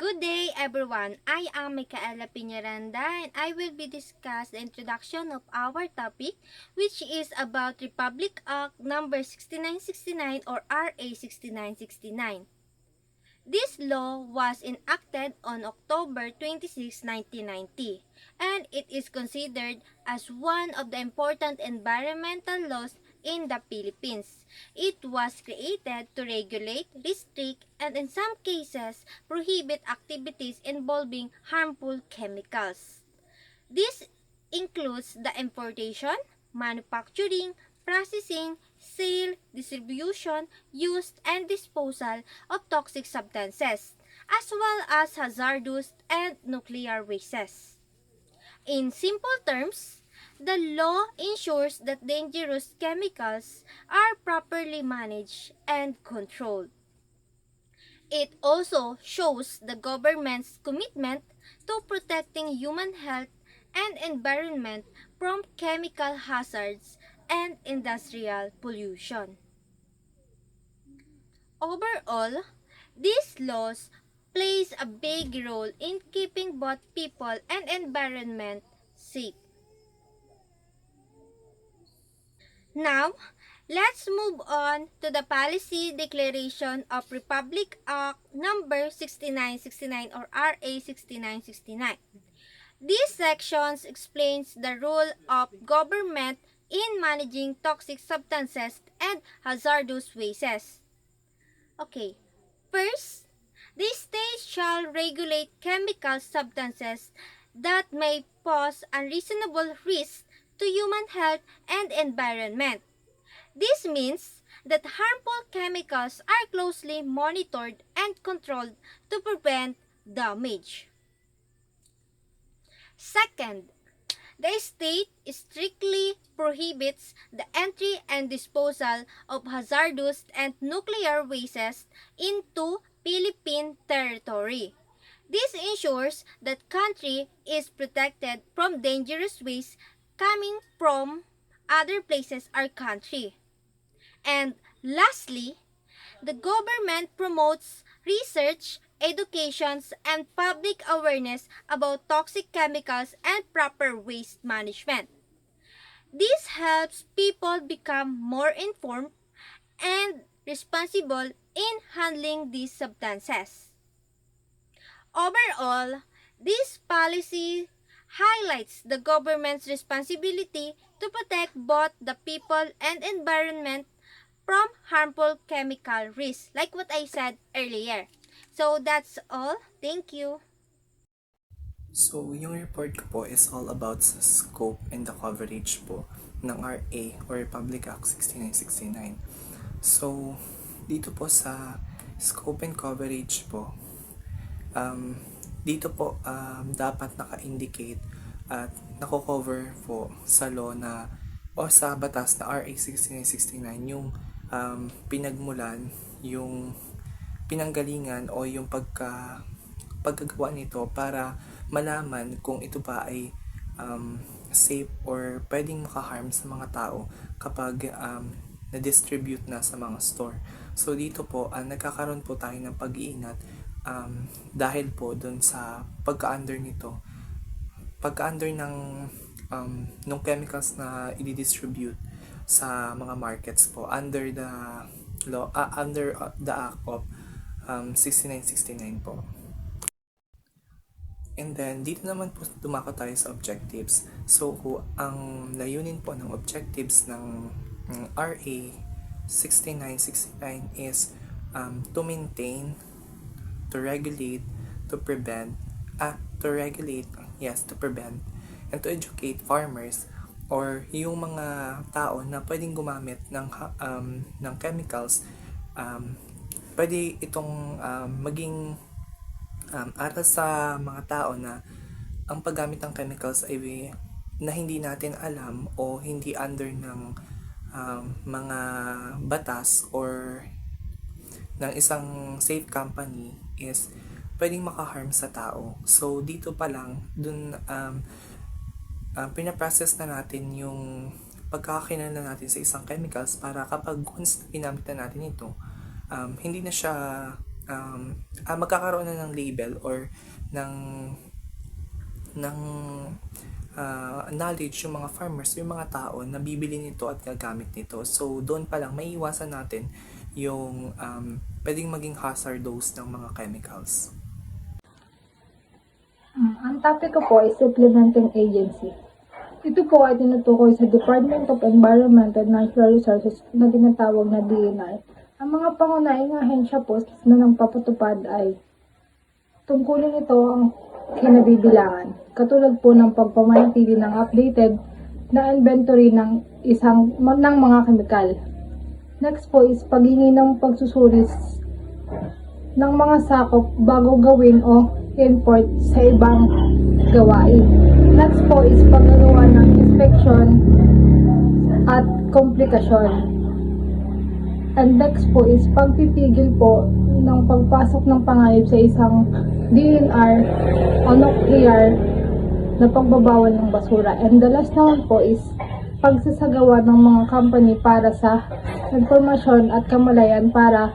Good day, everyone. I am Micaela Piñaranda and I will be discuss the introduction of our topic, which is about Republic Act number 6969 or RA 6969. This law was enacted on October 26, 1990, and it is considered as one of the important environmental laws in the Philippines. It was created to regulate, restrict, and in some cases, prohibit activities involving harmful chemicals. This includes the importation, manufacturing, processing, sale, distribution, use, and disposal of toxic substances, as well as hazardous and nuclear wastes. In simple terms, the law ensures that dangerous chemicals are properly managed and controlled. It also shows the government's commitment to protecting human health and environment from chemical hazards and industrial pollution. Overall, these laws plays a big role in keeping both people and environment safe. Now, let's move on to the policy declaration of Republic Act number 6969 or RA 6969. These sections explains the role of government in managing toxic substances and hazardous wastes. Okay, first, the state shall regulate chemical substances that may pose unreasonable risk to human health and environment. This means that harmful chemicals are closely monitored and controlled to prevent damage. Second, the state strictly prohibits the entry and disposal of hazardous and nuclear wastes into Philippine territory. This ensures that country is protected from dangerous waste coming from other places or country. And lastly, the government promotes research, educations, and public awareness about toxic chemicals and proper waste management. This helps people become more informed and responsible in handling these substances. Overall, this policy highlights the government's responsibility to protect both the people and environment from harmful chemical risks, like what I said earlier. So that's all. Thank you. So, yung report ko po is all about sa scope and the coverage po ng RA or Republic Act 6969. So, dito po sa scope and coverage po, um, dito po dapat naka-indicate at nako-cover po sa law na o sa batas na RA 6969 yung pinagmulan, yung pinanggalingan o yung pagkagawa nito para malaman kung ito ba ay safe or pwedeng makaharm sa mga tao kapag na-distribute na sa mga store. So dito po, nagkakaroon po tayo ng pag-iingat dahil po dun sa pagka-under nito, pagka-under ng chemicals na i-distribute sa mga markets po under the law, under the act of 6969 po. And then, dito naman po dumako tayo sa objectives. So, ang layunin po ng objectives ng RA 6969 is to maintain, to regulate, to prevent, to prevent, and to educate farmers or yung mga tao na pwedeng gumamit ng chemicals. Pwede itong maging aral sa mga tao na ang paggamit ng chemicals ay na hindi natin alam o hindi under ng mga batas or ng isang safe company is pwedeng makaharm sa tao. So dito pa lang dun pinaprocess na natin yung pagkakakilanlan natin sa isang chemicals para kapag once ginamit na natin ito, hindi na siya magkakaroon na ng label or ng ng knowledge yung mga farmers, yung mga tao na bibili nito at gagamit nito. So, doon pa lang, may iwasan natin yung pwedeng maging hazardous ng mga chemicals. Ang topic ko po is Implementing Agency. Ito po ay tinutukoy sa Department of Environment and Natural Resources na tinatawag na DNR. Ang mga pangunahing ahensya po na nagpapatupad ay tungkulin ito ang kinabibilangan, katulad po ng pagpamanatili ng updated na inventory ng mga kemikal. Next po is paghingi ng pagsusulis ng mga sakop bago gawin o import sa ibang gawain. Next po is paggagawa ng inspection at komplikasyon. And next po is pagpipigil po ng pagpasok ng pangayib sa isang DNR o nuclear na pagbabawal ng basura. And the last naman po is pagsasagawa ng mga company para sa informasyon at kamalayan para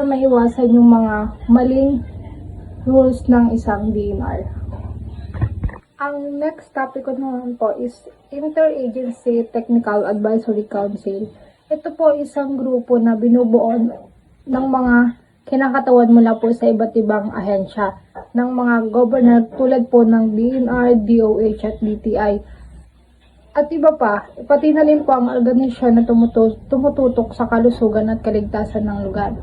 maiwasan yung mga maling rules ng isang DNR. Ang next topic ko naman po is Interagency Technical Advisory Council. Ito po isang grupo na binubuo ng mga kinakatawan mula po sa iba't ibang ahensya ng mga governor tulad po ng DNR, DOH at DTI. At iba pa, pati na rin po ang organisasyon na tumututok sa kalusugan at kaligtasan ng lugar.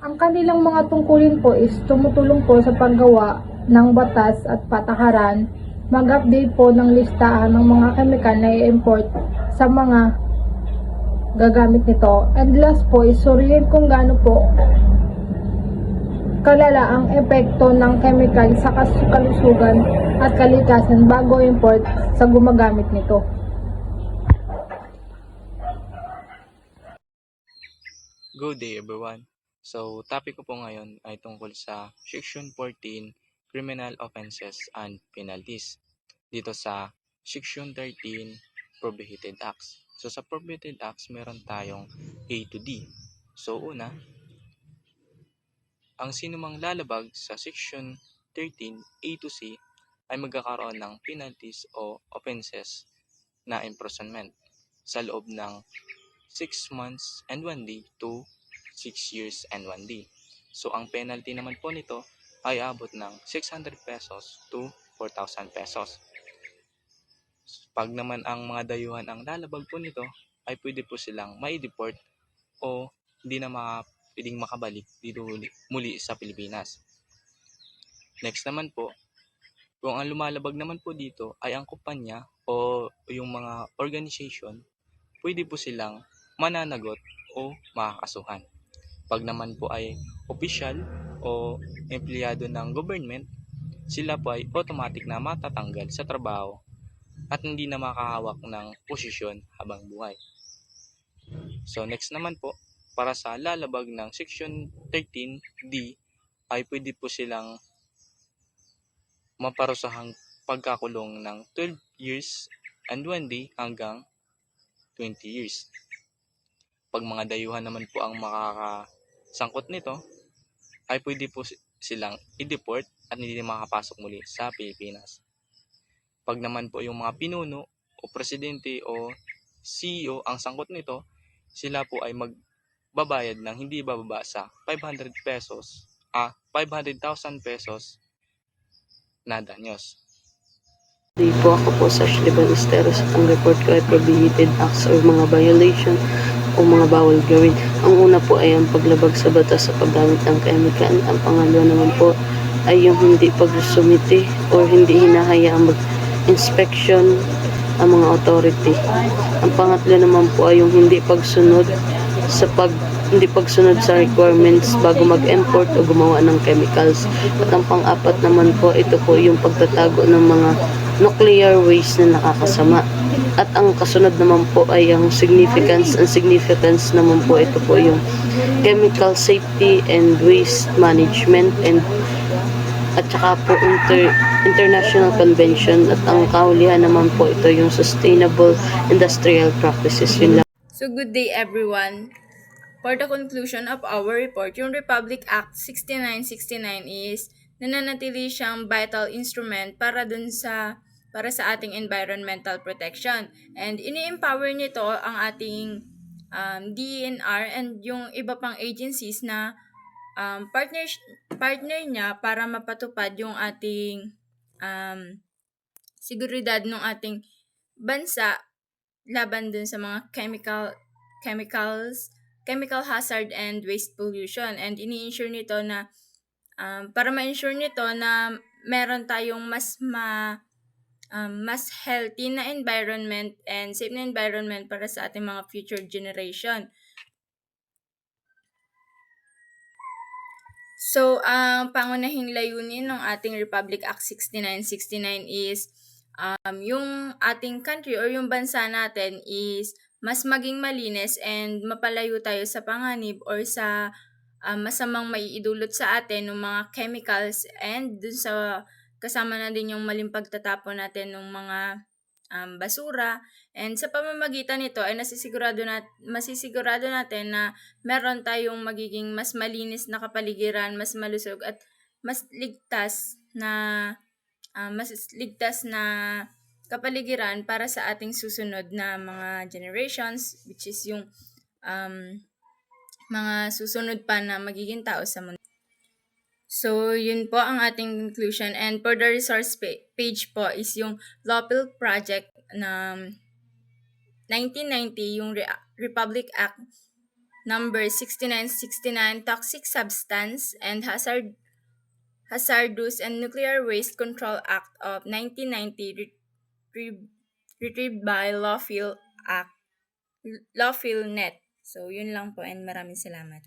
Ang kanilang mga tungkulin po is tumutulong po sa paggawa ng batas at patakaran, mag-update po ng listahan ng mga kemikal na i-import sa mga gagamit nito. And last po is suriin kung gaano po kalala ang epekto ng chemical sa kalusugan at kalikasan bago import sa gumagamit nito. Good day everyone. So, topic ko po ngayon ay tungkol sa Section 14, Criminal Offenses and Penalties. Dito sa Section 13, Prohibited Acts. So, sa Prohibited Acts, meron tayong A to D. So, una, ang sinumang lalabag sa Section 13, A to C, ay magkakaroon ng penalties o offenses na imprisonment sa loob ng 6 months and 1 day to 6 years and 1 day. So, ang penalty naman po nito ay abot ng 600 pesos to 4,000 pesos. Pag naman ang mga dayuhan ang lalabag po nito, ay pwede po silang mai-deport o hindi na pwedeng makabalik dito muli sa Pilipinas. Next naman po, kung ang lumalabag naman po dito ay ang kumpanya o yung mga organization, pwede po silang mananagot o makakasuhan. Pag naman po ay opisyal o empleyado ng government, sila po ay automatic na matatanggal sa trabaho at hindi na makahawak ng posisyon habang buhay. So next naman po, para sa lalabag ng Section 13D ay pwede po silang maparusahang pagkakulong ng 12 years and 1 day hanggang 20 years. Pag mga dayuhan naman po ang makakasangkot nito, ay pwede po silang i-deport at hindi makapasok muli sa Pilipinas. Pag naman po yung mga pinuno o presidente o CEO ang sangkot nito, sila po ay magbabayad ng hindi bababa sa 500,000 pesos na danyos. Di po ako po sa Ashley Ballesteros. Ang report ko ay prohibited acts or mga violation o mga bawal gawin. Ang una po ay ang paglabag sa batas sa paggamit ng chemical. Ang pangalawa naman po ay yung hindi pagsumite or hindi hinahayaang mag-inspection ang mga authority. Ang pangatlo naman po ay yung hindi pagsunod sa requirements bago mag-import o gumawa ng chemicals. At ang pang-apat naman po, ito po yung pagtatago ng mga nuclear waste na nakakasama. At ang kasunod naman po ay ang significance. Ang significance naman po, ito po yung chemical safety and waste management at saka po international convention. At ang kahulihan naman po, ito yung sustainable industrial practices. Yun lang. So good day everyone. for the conclusion of our report, yung Republic Act 6969 is nananatili siyang vital instrument para sa ating environmental protection. And ini-empower nito ang ating DENR and yung iba pang agencies na partner niya para mapatupad yung ating seguridad ng ating bansa laban dun sa mga chemical hazard and waste pollution. And ini-ensure nito na para ma-ensure nito na meron tayong mas healthy na environment and safe na environment para sa ating mga future generation. So, ang pangunahing layunin ng ating Republic Act 6969 is yung ating country or yung bansa natin is mas maging malinis and mapalayo tayo sa panganib or sa masamang maiidulot sa atin ng mga chemicals, and dun sa kasama na din yung maling pagtatapon natin ng mga basura. And sa pamamagitan nito ay masisigurado natin na meron tayong magiging mas malinis na kapaligiran, mas malusog at mas ligtas na kapaligiran para sa ating susunod na mga generations, which is yung mga susunod pa na magiging tao sa mundo. So, yun po ang ating conclusion. And for the resource page po is yung LawPIL project na 1990, yung Republic Act number 6969, Toxic Substance and Hazardous and Nuclear Waste Control Act of 1990, retrieved by LawPhilNet. So, yun lang po and maraming salamat.